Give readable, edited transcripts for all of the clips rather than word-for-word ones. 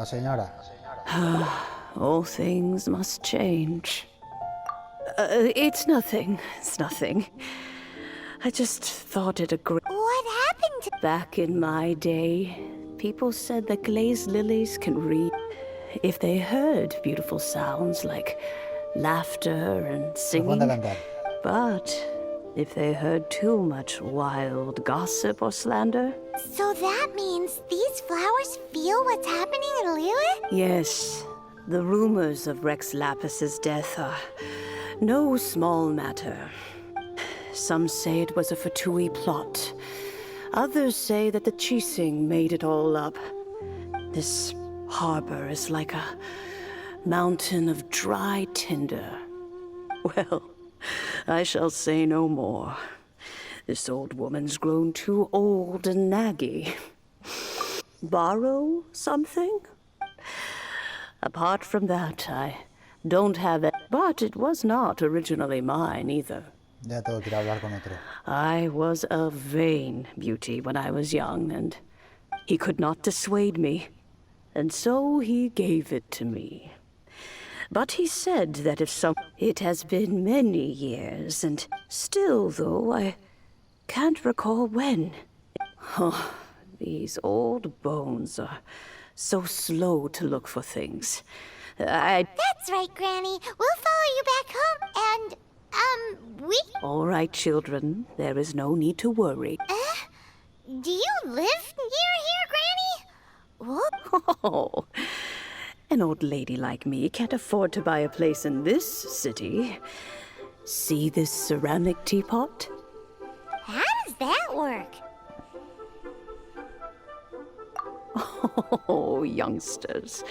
la señora. All things must change. It's nothing. It's nothing. I just thought it a great... What happened to... Back in my day, people said that glazed lilies can read. If they heard beautiful sounds like laughter and Ponte a singing. cantar. But if they heard too much wild gossip or slander, So that means these flowers feel what's happening in Liyue? yes, the rumors of Rex Lapis's death are no small matter. Some say it was a Fatui plot. Others say that the Chising made it all up. This harbor is like a mountain of dry tinder. Well, I shall say no more. This old woman's grown too old and naggy. Borrow something? Apart from that, I don't have it. But it was not originally mine either. Ya tengo que ir a hablar con otro. I was a vain beauty when I was young, and he could not dissuade me. And so he gave it to me. But he said that if some... It has been many years, and still, though, I can't recall when. Oh, these old bones are so slow to look for things. That's right, Granny. We'll follow you back home, and, we... All right, children. There is no need to worry. Do you live near here, Granny? Whoop. Oh, an old lady like me can't afford to buy a place in this city. See this ceramic teapot? How does that work? Oh, youngsters.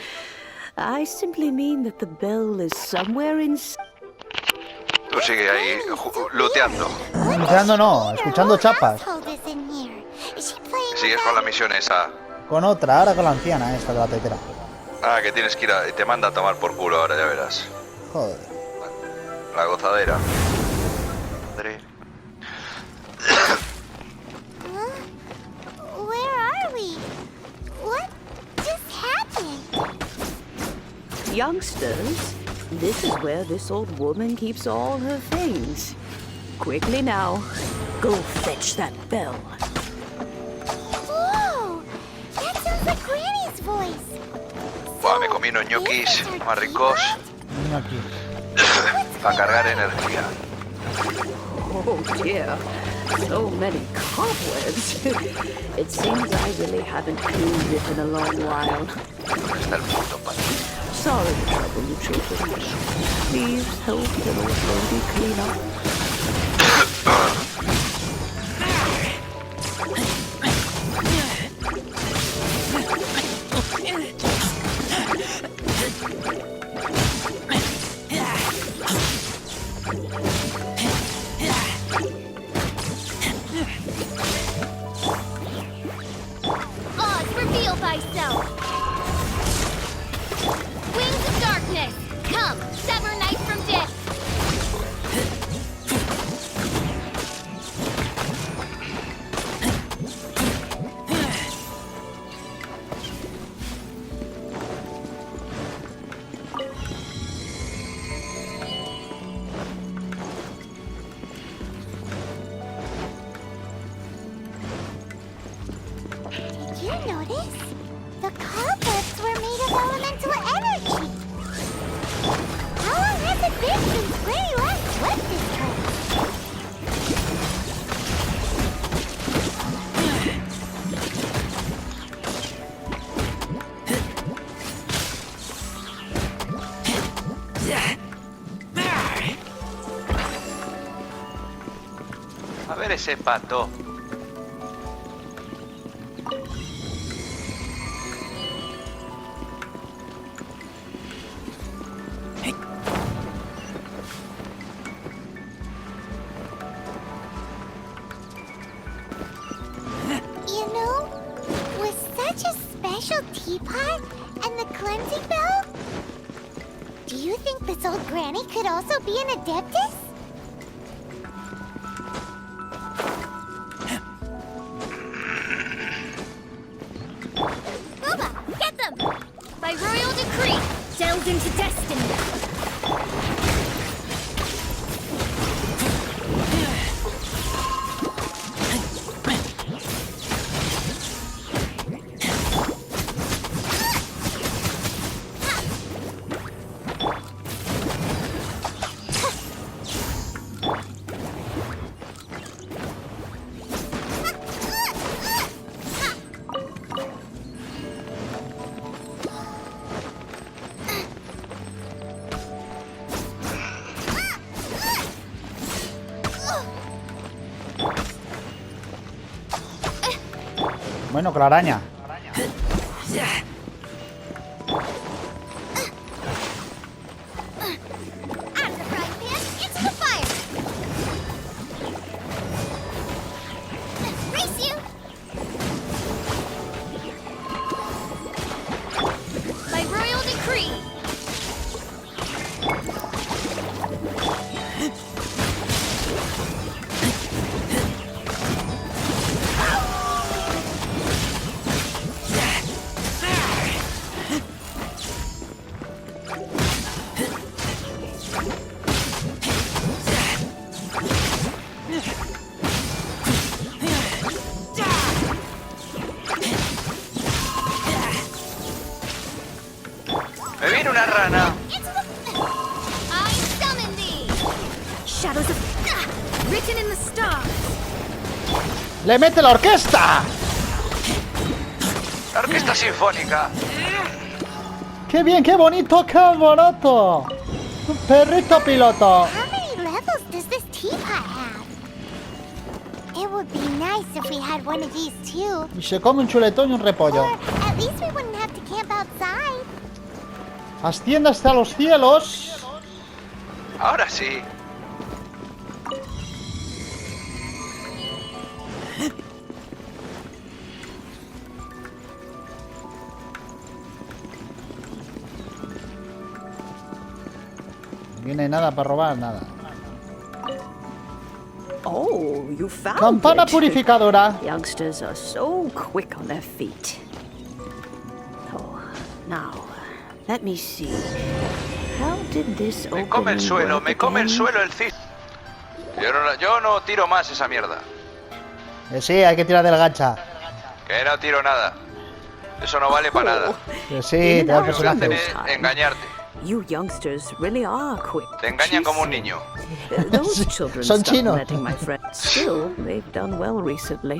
I simply mean that the bell is somewhere in... Tú sigue ahí looteando. Luteando no, escuchando chapas. Sigues con la misión esa. Con otra, ahora con la anciana esta de la tetera. Ah, que tienes que ir a... Te manda a tomar por culo ahora, ya verás. Joder. La gozadera. Madre. Where are we? What just happened? Youngsters, this is where this old woman keeps all her things. Quickly now, go fetch that bell. Whoa! That sounds like Granny's voice. Buah, me comí unos ñoquis más ricos Niño aquí. para cargar energía. Oh dear, so many cobwebs. It seems I really haven't cleaned it in a long while. Está el puto pato. Sorry to trouble you children. Please help the old lady clean up. Oz, reveal thyself! Wings of darkness! Come, sever knife from death! Did you notice? The cobwebs were made of elemental energy. How long has it been since Granny last left this place? A ver ese pato. You know, with such a special teapot and the cleansing bell, do you think this old granny could also be an adeptus? Booba, get them! By Bueno, con la araña. ¡Me viene una rana! ¡Le mete la orquesta! ¡La orquesta sinfónica! ¡Qué bien, qué bonito, qué barato! Un perrito piloto. How many levels does this teapot have? It would be nice if we had one of these too. Y se come un chuletón y un repollo. Or at least we wouldn't have to camp outside. Asciende hasta los cielos. Ahora sí. No viene nada para robar, nada. Oh, you found Campana it. purificadora. Youngsters are so quick on their feet. Oh, now, let me see. How did this Me come el opening suelo, work me come el again? suelo el cis. Yo no tiro más esa mierda. Sí, hay que tirar del gacha. Que no tiro nada. Eso no vale para nada. Que sí, te da Lo que hacen personajes. es engañarte. You youngsters really are quick. Te engañan como un niño. Those children Son stopped chinos. letting my friends. Still, they've done well recently.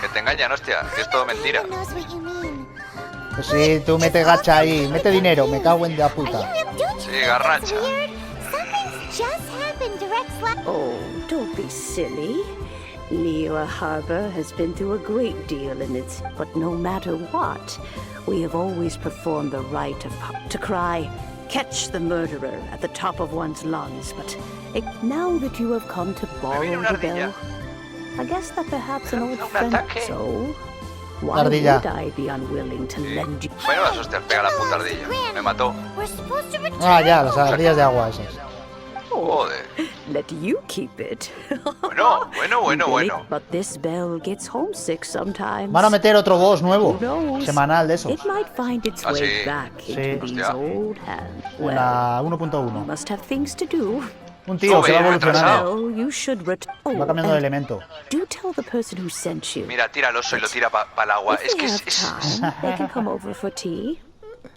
Que te engañan, hostia. Que es todo mentira. Everyone knows what you mean. Pues sí, tú mete gacha ahí, mete dinero, me cago en la Are you puta. don't you Sí, think garracha. that's weird? Something's just happened to Rex last. Oh, don't be silly. Liyue Harbor has been through a great deal in its, but no matter what, we have always performed the rite of to cry, "Catch the murderer" at the top of one's lungs. But now that you have come to borrow viene una the bell, ardilla. I guess that perhaps an old Un friend. ataque. So, why Ardilla. would I be unwilling to lend you? Menudas hostias pega la puta ardilla. Me mató. We're supposed to return. Ah, ya, las ardillas de agua esas. Joder. Let you keep it. Bueno. But this bell gets homesick sometimes. Van a meter otro boss nuevo, Who knows? semanal de esos. It might find its Ah, way sí. back Sí. into these Hostia. old hands. En Well, la you 1.1. must have things to do. Un tío se va Sube, evolucionando. Well, you should Va cambiando de elemento. do tell the person who sent you. Mira, tira al oso y lo tira para el agua. If Es they que have time, they can come over for tea.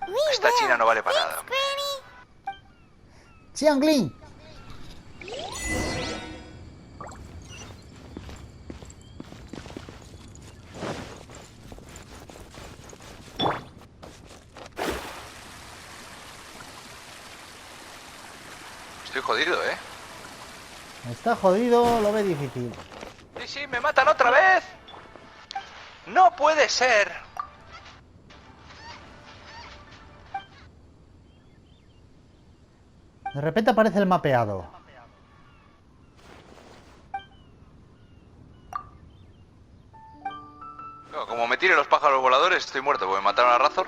We esta will. china no vale para Thanks, nada. Granny. Xiangling. Estoy jodido, ¿eh? Está jodido, lo ve difícil. Sí, me matan otra vez. No puede ser. De repente aparece el mapeado. No, como me tire los pájaros voladores, estoy muerto porque me mataron a Razor.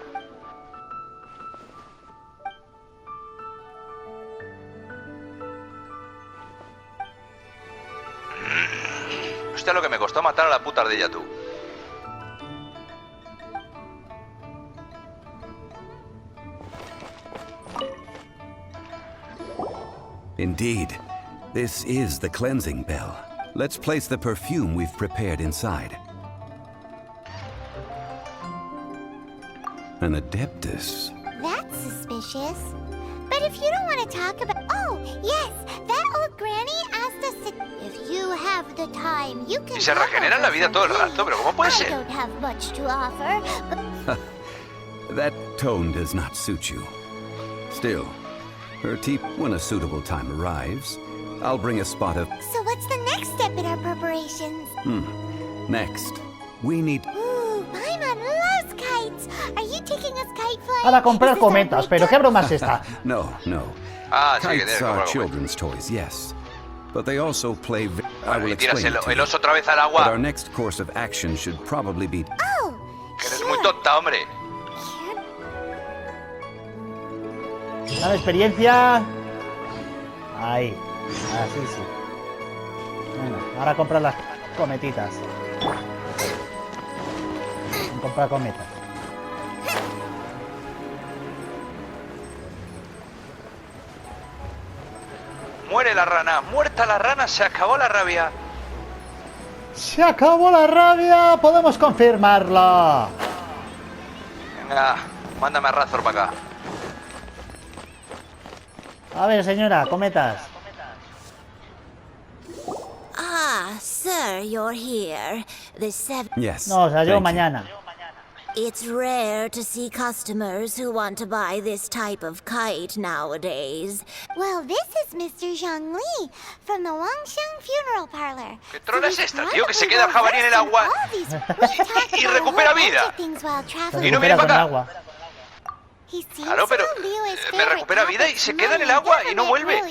Hostia, lo que me costó matar a la puta ardilla, tú. Indeed, this is the cleansing bell. Let's place the perfume we've prepared inside. An adeptus. That's suspicious. But if you don't want to talk about... Oh, yes, that old granny asked us to... If you have the time, you can... Y se come regeneran la over vida for todo el tea. rato, pero ¿cómo puede I ser? don't have much to offer, but... That tone does not suit you. Still, her tea, when a suitable time arrives, I'll bring a spot of... So what's the next step in our preparations? Next, We need... Ooh, Paimon loves kites. Are you taking us kite flying? Para comprar Is this our cometas, pero ¿qué broma es esta? No, no. Ah, sí, que Kites tienes que are comprar children's toys, yes. But they also play... I will Y tiras explain it to el you. oso otra vez al But our agua. next course of action should probably be... Oh, Que eres sure. muy tonta, hombre. Dame experiencia. Ahí. Así sí. Venga, ahora comprar las cometitas. Comprar cometas. Muere la rana. Muerta la rana, se acabó la rabia. Se acabó la rabia, podemos confirmarlo. Venga, mándame a Razor para acá. A ver, señora, cometas. Ah, sir, you're here. The seven. Yes. No, o sea, yo thank you. mañana. It's rare to see customers who want to buy this type of kite nowadays. Well, this is Mr. Zhongli from the Wangsheng Funeral Parlor. ¿Qué trola es esta, tío? Que se queda el jabalí en el agua y recupera vida. Y no viene Recupera con para acá. agua. Claro, pero me recupera vida y se queda en el agua y no vuelve.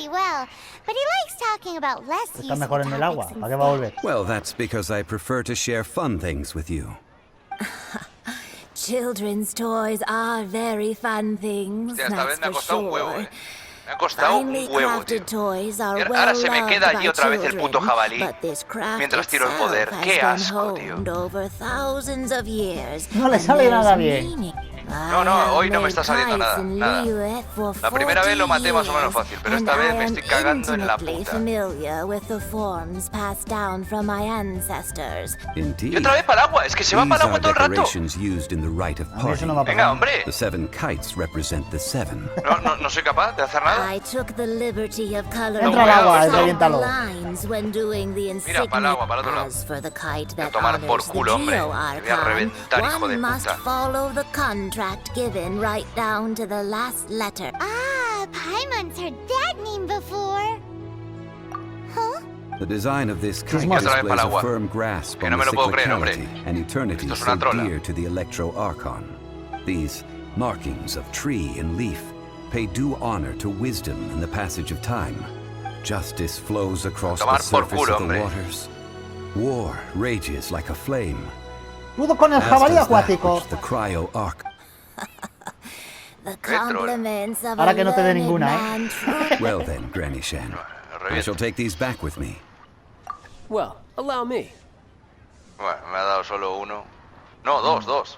Está mejor en el agua. ¿Para qué va a volver? Well, that's because I prefer to share fun things with you. Children's toys are very fun things, Hostia, esta vez that's me ha for costado un huevo, sure. Me ha costado un Finely huevo, tío. crafted toys are Y ahora well se me loved queda allí by otra vez el puto children, jabalí but this craft mientras tiro el itself poder. has Qué been asco, tío. honed over thousands of years, No le and sale there's nada bien. meaning. No, no, hoy no me está saliendo nada, nada. La primera vez lo maté más o menos fácil, pero esta vez me estoy cagando en la puta. Familiar with the forms passed down from my ancestors. Indeed. Y otra vez para el agua, es que se va para el agua todo el rato. decorations used in the rite of A mí eso no parting. me ha Venga, pasado. hombre. The 7 kites represent the 7. No soy capaz de hacer nada. I took the liberty of coloring Entra al agua, esto. reviéntalo. lines when doing the Mira, para el agua, para el otro lado. As for the kite Voy a that tomar por honors the culo, hombre. Geo Te voy a Archon, reventar, hijo de one must puta. follow the contract given right down to the last letter. Ah, Paimon's heard that name before. Huh? The design of this kite Chismoso. Otra vez para displays el a agua. firm grasp Que on no me the lo puedo creer, hombre. cyclicality and eternity Esto es so una trola. dear to the Electro Archon. These markings of tree and leaf pay due honor to wisdom in the passage of time. Justice flows across Tomar the por surface culo, of the hombre. waters. War rages like a flame. Pudo con el As jabalí does that acuático. which the cryo arc. The troll. compliments of Ahora a que no te dé learned ninguna, man truly Well then, Granny Shan, I shall take these back with me. Well, allow me. Bueno, me ha dado solo uno. No, dos.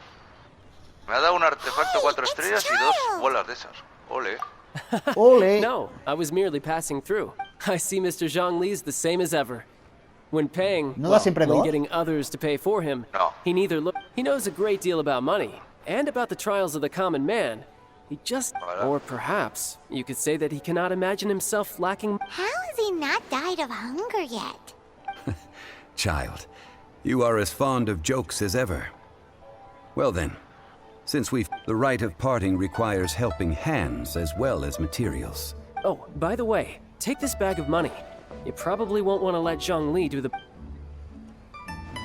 Me ha dado un artefacto 4 estrellas y 2 bolas de esas. Ole. Ole. No, I was merely passing through. I see Mr. Zhongli's the same as ever. When paying, ¿No da siempre when dos? getting others to pay for him, No. he knows a great deal about money and about the trials of the common man. He just, Voilà. or perhaps you could say that he cannot imagine himself lacking. How has he not died of hunger yet? Child, you are as fond of jokes as ever. Well then, since the rite of parting requires helping hands as well as materials. Oh, by the way, take this bag of money. You probably won't want to let Zhongli do the.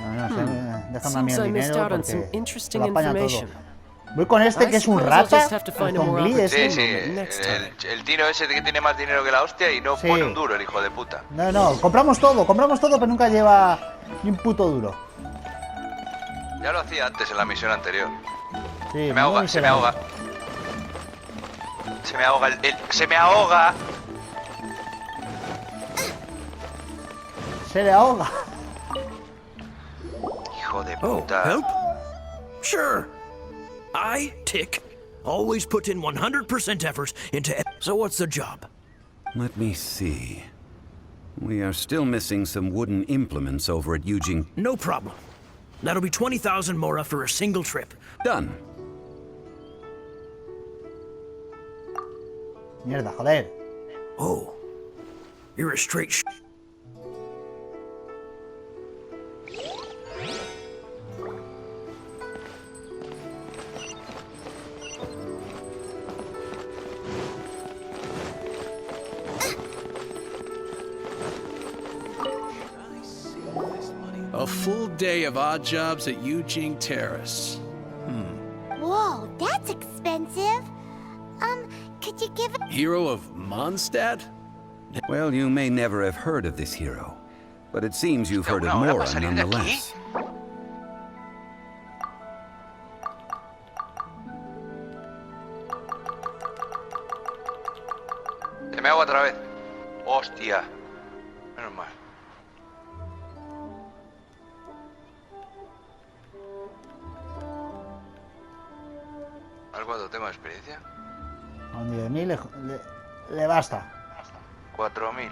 No, déjame a mí Seems el I missed dinero out on porque some se interesting lo apaña todo. information. Voy con este que es un I suppose I'll rata. just have to find a El more Zhongli Sí, ese. sí. Next time. El tino ese que tiene más dinero que la hostia y no Sí. pone un duro, el hijo de puta. No, compramos todo, pero nunca lleva ni un puto duro. Ya lo hacía antes en la misión anterior. Sí, Se me ahoga, muy se me miserable. ahoga. Se me ahoga se me ahoga. Se le ahoga. Hijo de Oh, puta. help? Sure. I, Tick, always put in 100% effort into... So what's the job? Let me see. We are still missing some wooden implements over at Eugene. No problem. That'll be 20,000 more after a single trip. Done. Mierda, joder. Oh. You're a straight A full day of odd jobs at Eugene Terrace. Whoa, that's expensive. Could you give it? Hero of Mondstadt? Well, you may never have heard of this hero, but it seems you've heard of Una hora Mora para salir de aquí. nonetheless. Se me hago otra vez. Hostia. Menos mal. A ver cuánto tengo de experiencia. Con 10.000 le basta. 4.000.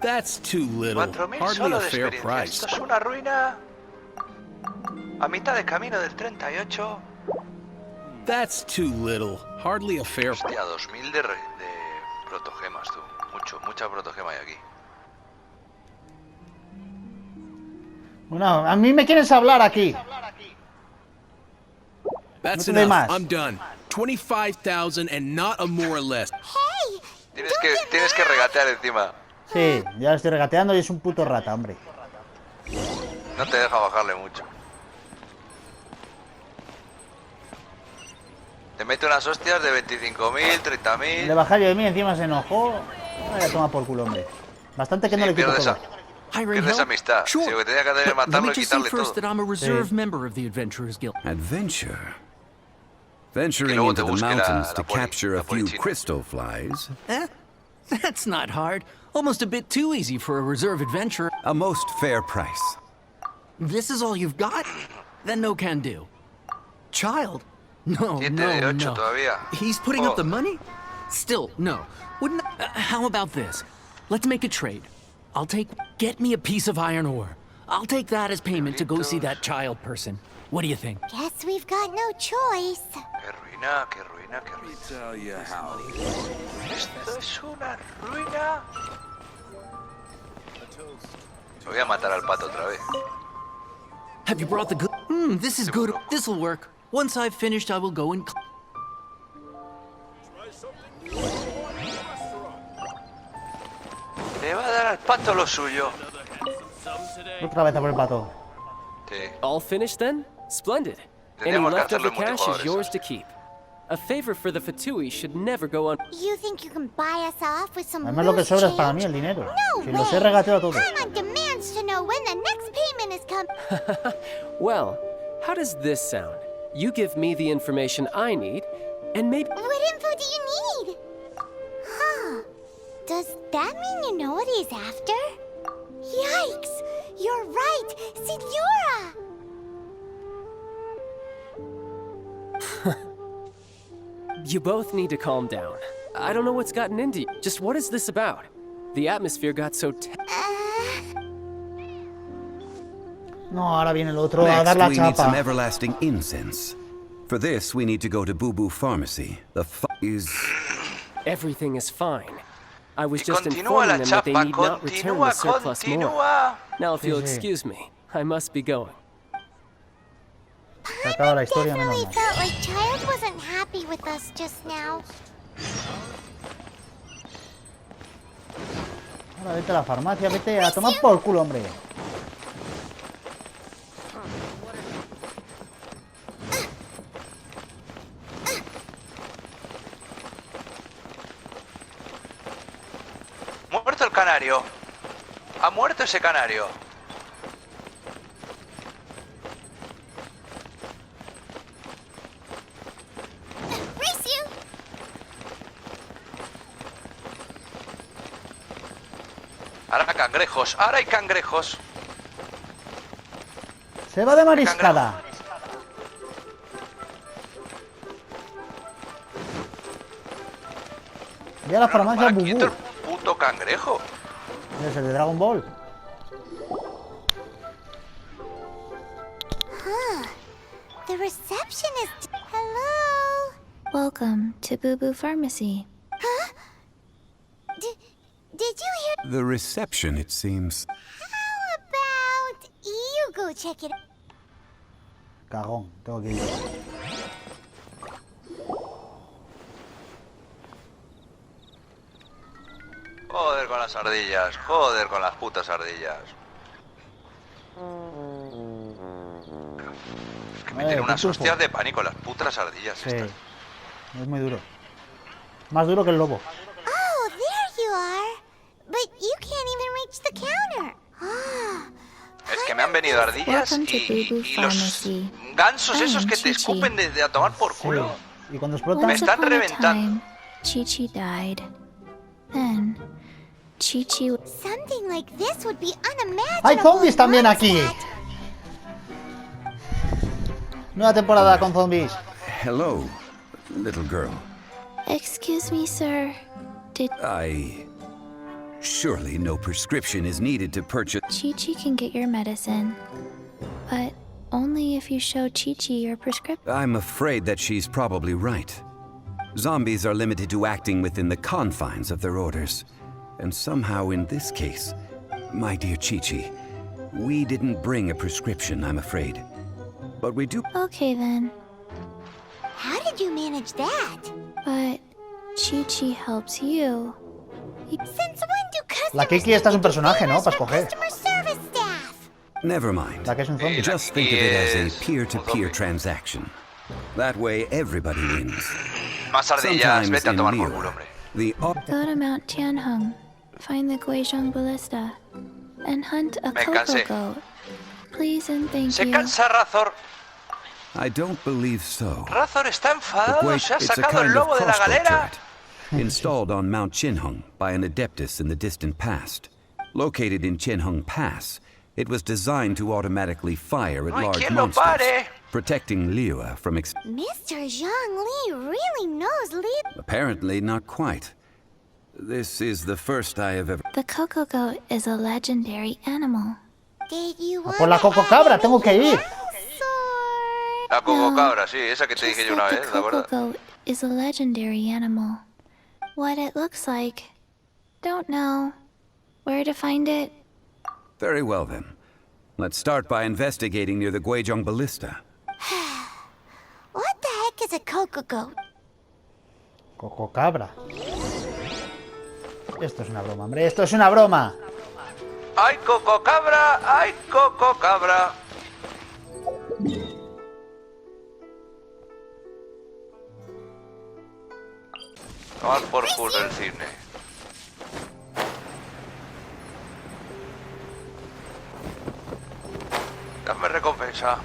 That's too little. 4.000 Hardly solo a de fair experiencia. price. Esto es una ruina. A mitad de camino del 38. That's too little. Hardly a fair price. Hostia, 2.000 de protogemas, tú. Mucha protogema hay aquí. Bueno, a mí me quieres hablar aquí. That's No te doy enough. más. I'm done. 25,000 and not a more or less. Hey! Tienes que regatear encima. Sí, ya lo estoy regateando y es un puto rata, hombre. No te deja bajarle mucho. Te mete unas hostias de 25.000, 30.000. Le bajé yo de mí, encima se enojó. Vaya, toma por culo, hombre. Bastante que no Sí, le quito pierdes, todo. pierdes amistad. Sure. Si lo que tenía que hacer es Let matarlo me y just say quitarle first todo. that I'm a reserve member of the Adventurers Guild. Adventure? Venturing luego into te the busque mountains la to poli- capture la a few polichina. crystal flies? That's not hard. Almost a bit too easy for a reserve adventurer. A most fair price. This is all you've got? Then no can do. Child? No, 7 de no, 8 no. todavía. He's putting up the Joder. money? Still, no. Wouldn't... how about this? Let's make a trade. Get me a piece of iron ore. I'll take that as payment to go see that child person. What do you think? Guess we've got no choice. Qué ruina, qué ruina, qué ruina. Esto es una ruina. Voy a matar al pato otra vez. Have you brought the good... this is good. This'll work. Once I've finished, I will go and... Le va a dar al pato lo suyo. Otra vez a por el pato. Sí. All finished then? Splendid. Any Tendríamos que leftover hacerlo en cash is multijugadores. yours to keep. A favor for the Fatui should never go on. You think you can buy us off with some Además lo que loose sobra es para change? mí el dinero. No Si way. los he regateado todo. Paimon demands to know when the next payment is coming. Well, how does this sound? You give me the information I need, and maybe... What info do you need? Huh. Does that mean you know what he's after? Yikes! You're right! Signora! You both need to calm down. I don't know what's gotten into you. Just what is this about? The atmosphere got so No, ahora viene el otro a dar Next, la we need some chapa. everlasting incense. For this, we need to go to Boo Boo Pharmacy. The is... Everything is fine. I was Que just continúa la informing them that they chapa, need not return the surplus more. continúa. Now, if you'll Sí, sí. excuse me, I must be going. Se acaba la historia, menos Definitely mal. felt like Child wasn't happy with us just now. Ahora vete a la farmacia, vete a tomar por culo, hombre. Muerto el canario. Ha muerto ese canario. Race you! Ahora cangrejos. Ahora hay cangrejos. Se va de mariscada. Ya la farmacia Para quieto Bubú. el puto cangrejo. Es el de Dragon Ball. The receptionist. Hello? Welcome to Boo Boo Pharmacy. Did you hear? The reception, it seems. How about you go check it? Cagón, tengo que ir. Joder con las ardillas, joder con las putas ardillas. Es que me tienen unas pitufo. hostias de pánico las putas ardillas Sí, estas. es muy duro. Más duro que el lobo. Oh, there you are. But you can't even reach the counter. Ah. Es que me han venido ardillas Welcome to Boo Boo y los Pharmacy. gansos esos I am que te Chi-Chi. escupen desde a tomar por Sí. culo. Y cuando explotan... Me Once están upon a reventando. time, Chi-Chi died. Then, Chi-Chi... Something like this would be unimaginable. ¡Hay zombies también once aquí! that- Nueva temporada con zombies. Hello, little girl. Excuse me, sir. Did Surely no prescription is needed to purchase. Chi-Chi can get your medicine, but only if you show Chi-Chi your prescription. I'm afraid that she's probably right. Zombies are limited to acting within the confines of their orders. And somehow in this case, my dear Chi-Chi, we didn't bring a prescription, I'm afraid. But we do... Okay then, How did you manage that? but Chi-Chi helps you. Since when do customers La Kiki esta es un personaje, ¿no? use Para for escoger. customer service staff? Never mind. La que es un zombie. Just think of it as a Es un peer-to-peer zombie. transaction. That way everybody wins. Más ardillas, Sometimes vete a in tomar por Liyue, culo, hombre. the Go to Mount Tianheng, find the Guizhong Ballista, and hunt a Me cocoa cansé. goat. Please and thank Se you. cansa Razor. I don't believe so. Razor está The enfadado, Guai- se ha it's a sacado el kind of lobo de la crossbow galera. turret, installed on Mount Qinheng by an adeptus in the distant past. Located in Qinheng Pass, it was designed to automatically fire at No hay large quien lo monsters, pare. protecting Liyue from Mr. Zhang Li really knows Li. apparently not quite. This is the first I have ever... The cocoa goat is a legendary animal. Did you want por la coco cabra, tengo que ir. La coco No, cabra, sí, esa que te Just dije yo una that the vez, ¿de cocoa acuerdo? goat is a legendary animal. What it looks like, don't know. Where to find it? Very well then. Let's start by investigating near the Guizhong Ballista. What the heck is a cocoa goat? Coco cabra. Esto es una broma, hombre. Esto es una broma. ¡Ay, coco cabra! ¡Ay, coco cabra! Tomar por culo el cine. Dame recompensa.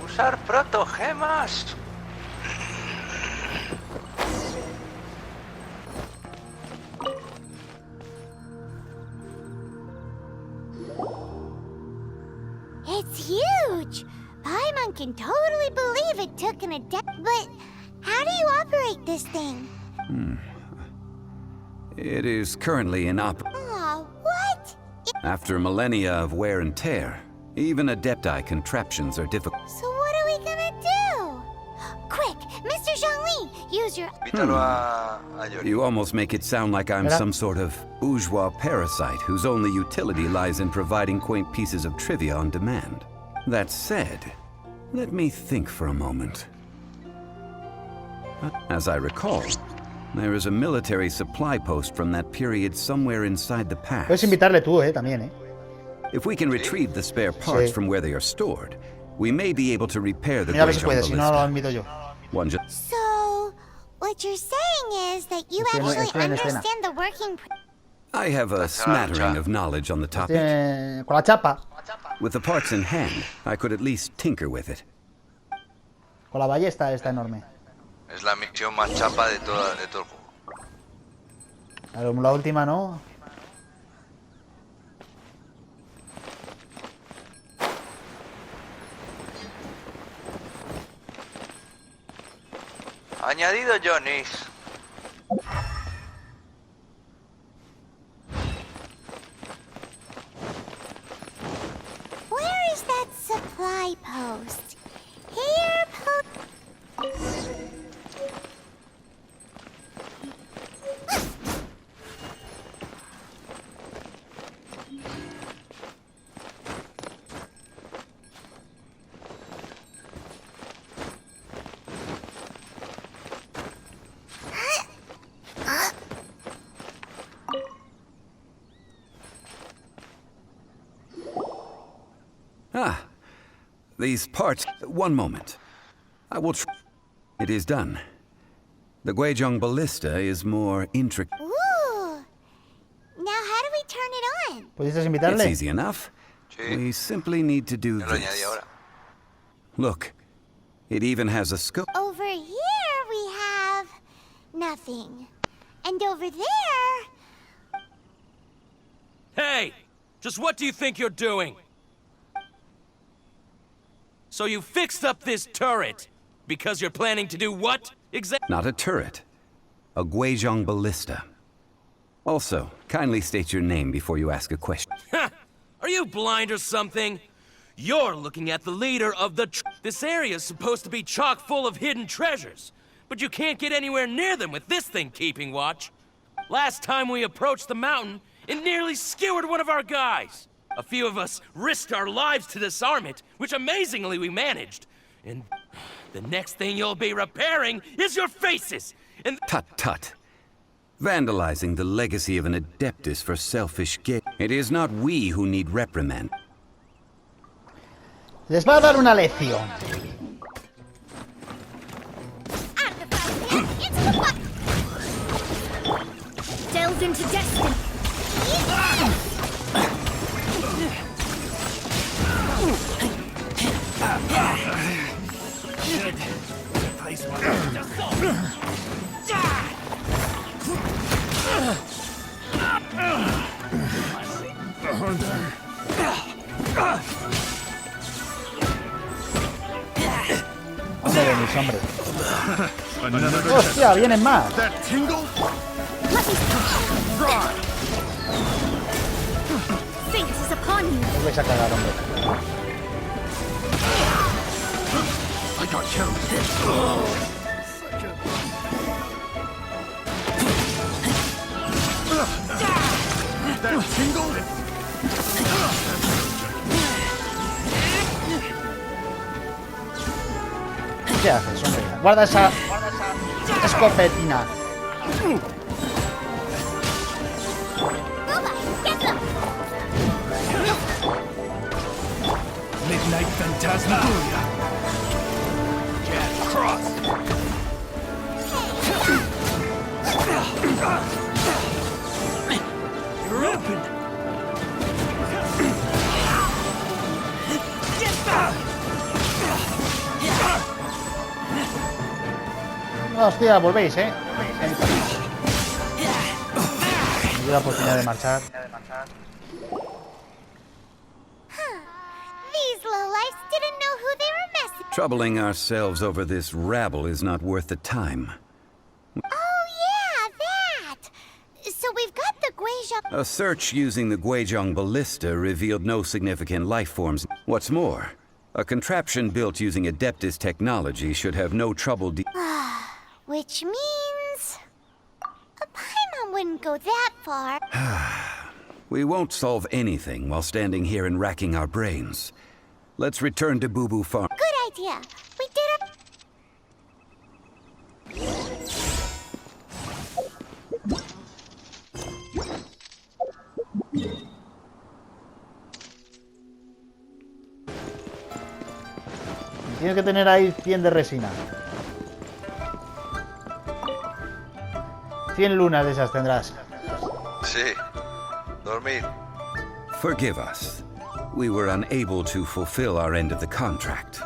Usar protogemas. It's huge! Paimon can totally believe it took an adept. But how do you operate this thing? It is currently in Aw, what? After millennia of wear and tear, even adepti contraptions are difficult. So what are we gonna do? Quick, Mr. Zhangli, use your... Invítalo a Yori. You almost make it sound like I'm Mira. some sort of bourgeois parasite whose only utility lies in providing quaint pieces of trivia on demand. That said, let me think for a moment. As I recall, there is a military supply post from that period somewhere inside the Puedes pass. invitarle tú, también, If we can retrieve the spare parts Sí. from where they are stored, we may be able to repair the Mira a ver si Guizhong puede, si no lo Ballista. invito yo. One just... So, what you're saying is that you Estoy en- actually estoy en escena. understand the working... I have a smattering of knowledge on the topic. Con la chapa, With the parts in hand, I could at least tinker with it. con la ballesta esta enorme. Es la misión más chapa de todo el juego. Claro, la última, ¿no? Añadido Johnny's. Where is that supply post? Here, These parts... One moment. I will try... It is done. The Guizhong ballista is more intricate. Ooh! Now how do we turn it on? ¿Pudiste It's invitarle? easy enough. Sí. We simply need to do Ya lo añadí this. ahora. Look, it even has a scope. Over here we have nothing. And over there... Hey! Just what do you think you're doing? So you fixed up this turret because you're planning to do what exactly? Not a turret. A Guizhong ballista. Also, kindly state your name before you ask a question. Are you blind or something? You're looking at the leader of the This area's supposed to be chock full of hidden treasures, but you can't get anywhere near them with this thing keeping watch. Last time we approached the mountain, it nearly skewered one of our guys. A few of us risked our lives to disarm it, which amazingly we managed. And the next thing you'll be repairing is your faces! And Tut tut. Vandalizing the legacy of an adeptus for selfish gain. It is not we who need reprimand. Les va a dar una lección. Delve into destiny. ¿Dónde venís, hombre? ¡Hostia, vienen más! Fate is upon you. Os vais a cagar, hombre. ¿Qué haces, hombre? Guarda esa escopetina. Midnight Phantasmagoria. Jet cross. You're open. Get back. Hostia, volvéis, ¿eh? Me dio la oportunidad de marchar. These lowlifes didn't know who they were messing. Troubling ourselves over this rabble is not worth the time. Oh yeah, that. So we've got the Guizhong. A search using the Guizhong ballista revealed no significant life forms. What's more, a contraption built using Adeptus technology should have no trouble Which means a Paimon wouldn't go that far. We won't solve anything while standing here and racking our brains. Let's return to Boo Boo Farm. Good idea. We did it. Tiene que tener ahí 100 de resina. 100 lunas de esas tendrás. Sí. Dormir. Forgive us. We were unable to fulfill our end of the contract.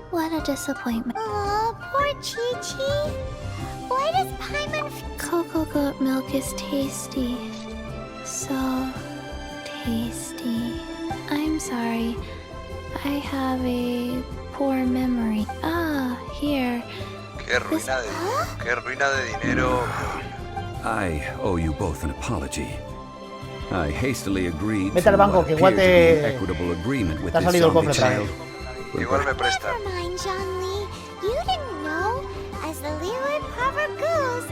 What a disappointment. Oh, poor Chi-Chi. Why does Paimon Cocoa goat milk is tasty. So tasty. I'm sorry. I have a poor memory. Ah, here. Qué ruina de dinero. I owe you both an apology. I hastily agreed Vete to al banco, what que igual appeared to be te... an equitable agreement with te ha this salido el zombie cofre otra child. vez. Igual me prestan. Never mind, Zhongli. You didn't know. As the Liyue proverb goes,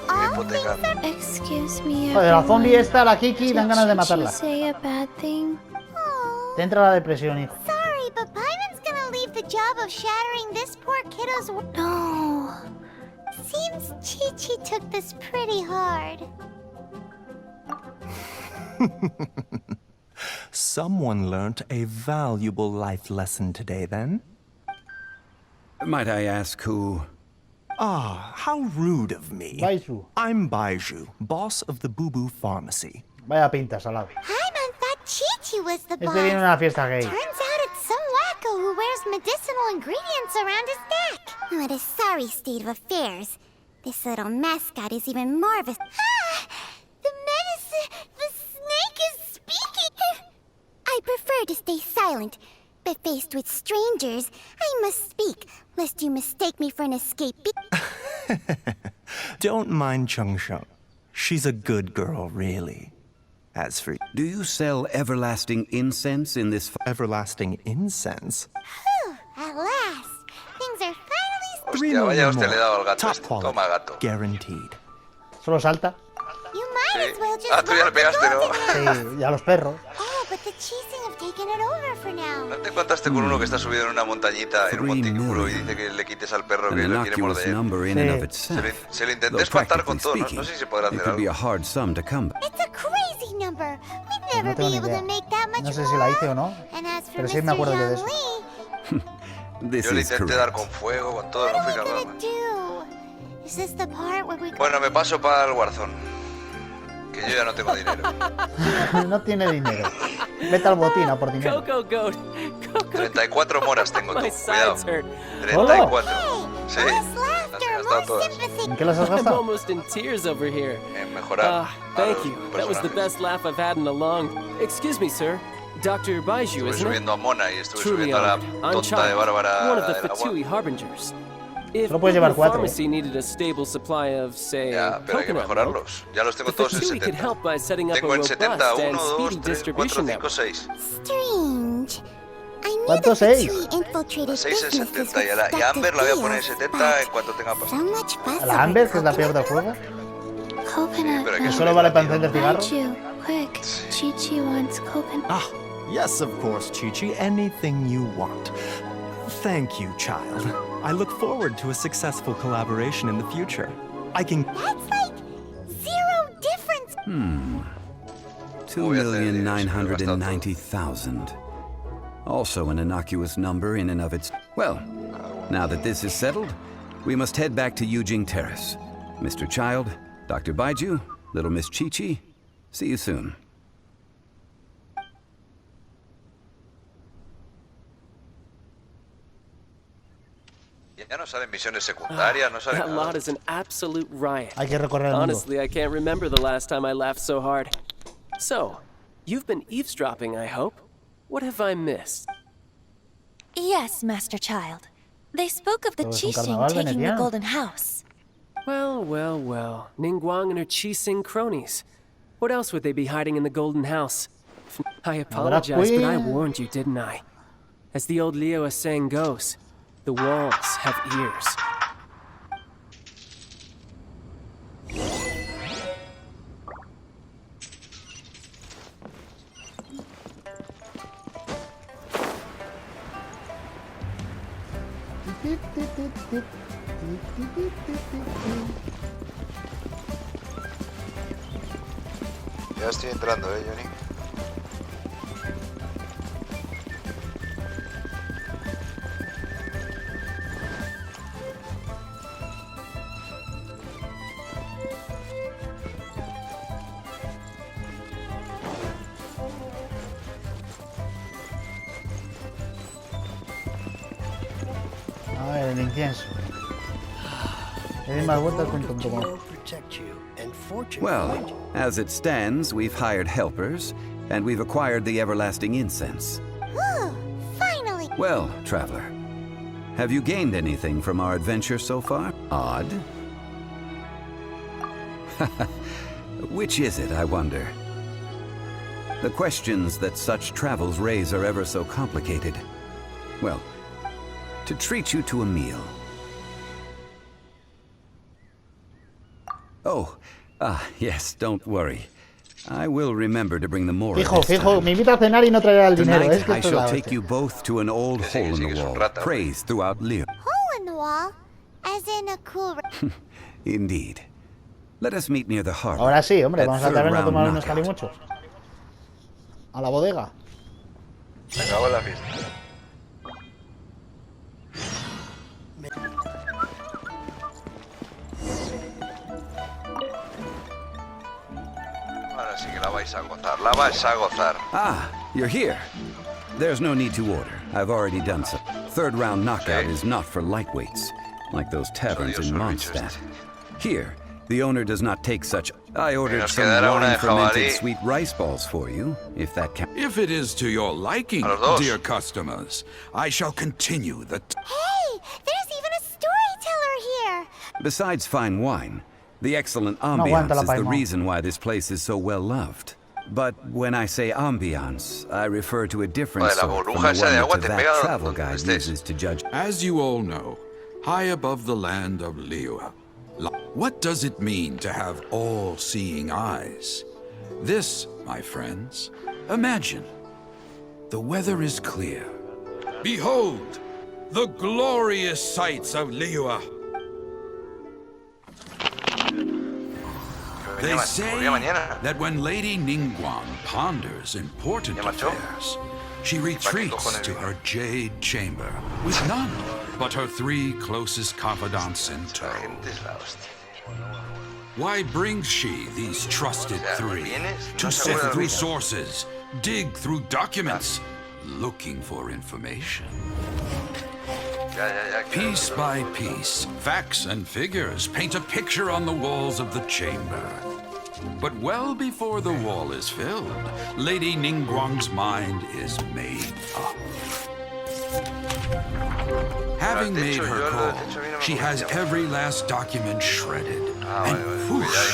all things are... Excuse me. Joder, la zombie esta, la Kiki, Did dan ganas de Chi-Chi matarla. say a bad thing? Oh, Te entra la depresión, hijo. sorry, but Paimon's gonna leave the job of shattering this poor kiddo's... No. Seems Chi-Chi took this pretty hard. Someone learnt a valuable life lesson today, then? Might I ask who? Ah, how rude of me. Baiju. I'm Baiju, boss of the Boo Boo Pharmacy. Vaya pintas al lado. I meant that Chi-Chi was the boss. Viene a una fiesta gay. Turns out it's some wacko who wears medicinal ingredients around his neck. What a sorry state of affairs. This little mascot is even more of a... Ah! The medicine... The snake is speaking! I prefer to stay silent, but faced with strangers, I must speak, lest you mistake me for an escapee. Don't mind Chung Sheng. She's a good girl, really. As for... Do you sell everlasting incense in this... Everlasting incense? Whew, at last. Things are finally... Hostia, vaya hostia le he dado al gato Top este. quality, Toma, gato. guaranteed. Solo salta. You might as well just... Ah, tú ya le pegaste, ¿no? Sí, y a los perros. Oh, but the Chising have taken it over for now. ¿No te encontraste con uno que está subido en una montañita, en un montículo, y dice que le quites al perro An que le quiere innocuous morder? number in and of itself. Se lo intenté Though espantar con practically todo, no speaking, sé si se podrá it hacer could be algo. a hard sum to come by. It's a crazy number. We'd never No tengo be ni able idea. to make that much No sé si la hice o no, And as for pero sí me Mr. acuerdo yo de Young eso. Lee, This Yo le is intenté dar correct. con fuego, con todo, what no are fui we capaz. gonna do? Is this the part where we... Bueno, me paso para el Warzone. Que yo ya no tengo dinero. No tiene dinero. Vete al botín a por dinero. Coco Goat. Coco 34 moras tengo tú, My cuidado. sides hurt. 34. Hey, Sí, less las he laughter, gastado more todas. sympathy. ¿En qué las has I'm gastado? almost in tears over here. En mejorar. Ah, thank a you. los That was the personajes. best laugh I've had in a long... Excuse me, sir. Dr. Baiju, Estuve isn't it? subiendo a Mona y estuve Truly subiendo a la honored. I'm tonta de Child, Bárbara one of the del agua. Fatui Harbingers. If Solo puedes llevar the 4. pharmacy needed a stable supply of, say, Ya, pero hay que coconut milk, mejorarlos. Ya los tengo the todos en Fatui could 70. help by setting up a Tengo en robust 70, and 1, 2, speedy 3, 4, distribution 5, network. 6. Strange. I knew ¿Cuántos the seis? Fatui infiltrated 6 en businesses 70 y with a Amber la voy a poner en deals, 70 en but cuanto tenga pasta. so much fuss ¿A la over Amber, que es la peor coconut del milk? juego? Coconut pero hay que ¿Que milk. solo vale para encender cigarro? Baiju, quick. Chi-Chi wants coconut. Ah, yes, of course, Chi-Chi. Anything you want. Thank you, child. I look forward to a successful collaboration in the future. I can... That's like 0 difference. 2,990,000. Also an innocuous number in and of its... Well, now that this is settled, we must head back to Yujing Terrace. Mr. Child, Dr. Baiju, little Miss Chi-Chi, see you soon. Ya no salen misiones secundarias, no salen That lot nada. is an absolute riot. Hay que recorrer el mundo. Honestly, I can't remember the last time I laughed so hard. So, you've been eavesdropping, I hope? What have I missed? Yes, Master Child. They spoke of the Todo es un Qixing carnaval taking the veneciano. Golden House. Well, well, well. Ningguang and her Qixing cronies. What else would they be hiding in the Golden House? I apologize, but I warned you, didn't I? As the old Liyue saying goes, the walls have ears. Ya estoy entrando, Johnny. A ver, el incienso. Le di más vueltas con tonto. Well, as it stands, we've hired helpers, and we've acquired the everlasting incense. Whew, finally. Well, traveler, have you gained anything from our adventure so far? Odd? Which is it, I wonder? The questions that such travels raise are ever so complicated. Well, to treat you to a meal. Oh, yes, don't worry. I will remember to bring the more Fijo, this fijo, time. me invita a cenar y no traerá el dinero. Tonight, Es que I esto es shall la take hostia. you both to an old Que sí, hole que in sí, the que es un wall, rata, hombre. praised throughout Liyue. Hole in the wall, as in a cool... Indeed. Let us meet near the harbor. Ahora sí, hombre, at vamos a third taberna a round tomar unos knockout. calimuchos. A la bodega. Me cago en la fiesta. Ahora sí que la vais a gozar, la vais a gozar. Ah, you're here. There's no need to order. I've already done so. Third round knockout is not for lightweights, like those taverns in Mondstadt. Here, the owner does not take such. I ordered some wine-fermented sweet rice balls for you, if that counts. If it is to your liking, dear customers, I shall continue the... Hey, there's even a storyteller here. Besides fine wine, the excellent ambiance is the reason why this place is so well loved. But when I say ambiance, I refer to a different sort from the one that that travel guide uses to judge. As you all know, high above the land of Liyue, what does it mean to have all-seeing eyes? This, my friends, imagine. The weather is clear. Behold, the glorious sights of Liyue. They say that when Lady Ningguang ponders important affairs, she retreats to her jade chamber with none but her 3 closest confidants in tow. Why brings she these trusted 3 to sift through sources, dig through documents, looking for information? Piece by piece, facts and figures paint a picture on the walls of the chamber. But well before the wall is filled, Lady Ningguang's mind is made up. Having made her call, she has every last document shredded, and whoosh,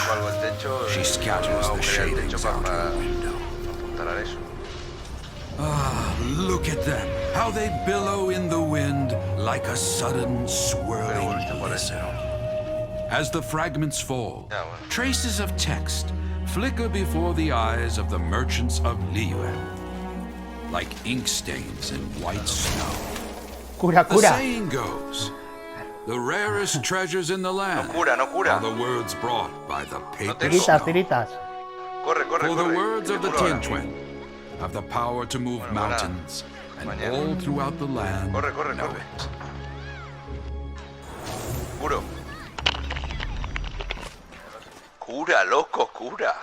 she scatters the shavings out her window. Ah, look at them, how they billow in the wind like a sudden swirling blizzard. As the fragments fall, traces of text flicker before the eyes of the merchants of Liyue, like ink stains in white snow. The saying goes, the rarest treasures in the land are the words brought by the paper snow. For the words of the Tin Twin have the power to move mountains, and all throughout the land know it. Cura, loco, cura.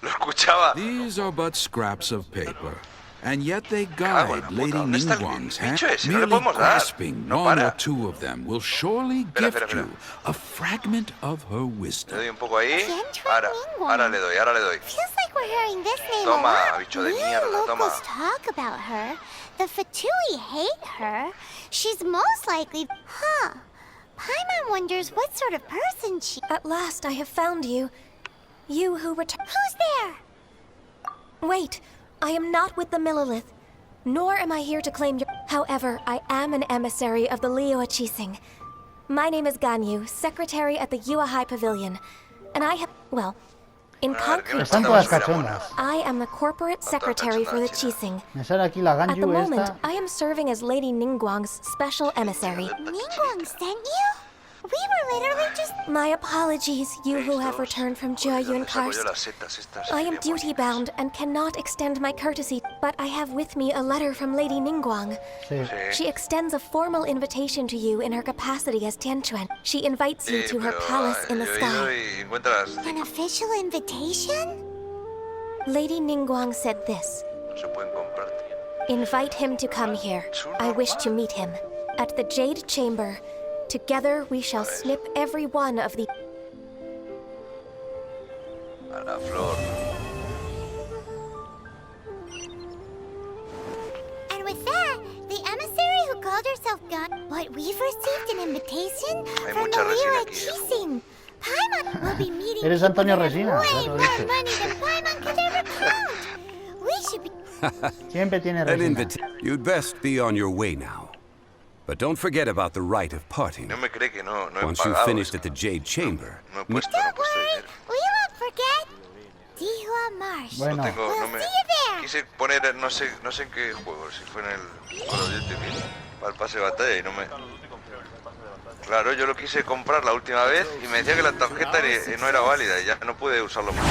Lo escuchaba. These are but scraps of paper, and yet they guide Lady Ningguang's hand. Merely grasping 1 or 2 of them will surely gift you a fragment of her wisdom. Le doy un poco ahí. Ahora le doy. Feels like we're hearing this name Toma, a lot. bicho de Many mierda, toma. locals talk about her. The Fatui hate her. She's most likely... Huh. Paimon wonders what sort of person she... At last I have found you. You who returned... Who's there? Wait, I am not with the Millilith, nor am I here to claim your... However, I am an emissary of the Liyue Chising. My name is Ganyu, secretary at the Yue High Pavilion, and I have... Well, in concrete terms, I am the corporate secretary for the Chising. At the moment, I am serving as Lady Ningguang's special emissary. Ningguang sent you? We were literally just... My apologies, you who have returned from Jieyun Karst. I am duty-bound and cannot extend my courtesy, but I have with me a letter from Lady Ningguang. She extends a formal invitation to you in her capacity as Tianquan. She invites you to her palace in the sky. An official invitation? Lady Ningguang said this. Invite him to come here. I wish to meet him. At the Jade Chamber, together we shall snip every one of the... A la flor. And with that, the emissary who called herself Gun... But we've received an invitation from the Liyue Chising. Paimon will be meeting Eres people Antonio that have Resina, way ya lo more dije. money than Paimon could ever count. We should be... Siempre tiene An resina. You'd best be on your way now. But don't forget about the rite of parting. No me cree que no he Once you've pagado. finished at the Jade Chamber. No he puesto Worry, dinero. we won't forget. Dihua Marsh. Bueno. We'll see you there. Quise poner, no sé en qué juego, si fue en el Call of Duty, para el pase de batalla y no me... Claro, yo lo quise comprar la última vez y me decía que la tarjeta no era válida y ya no pude usarlo más.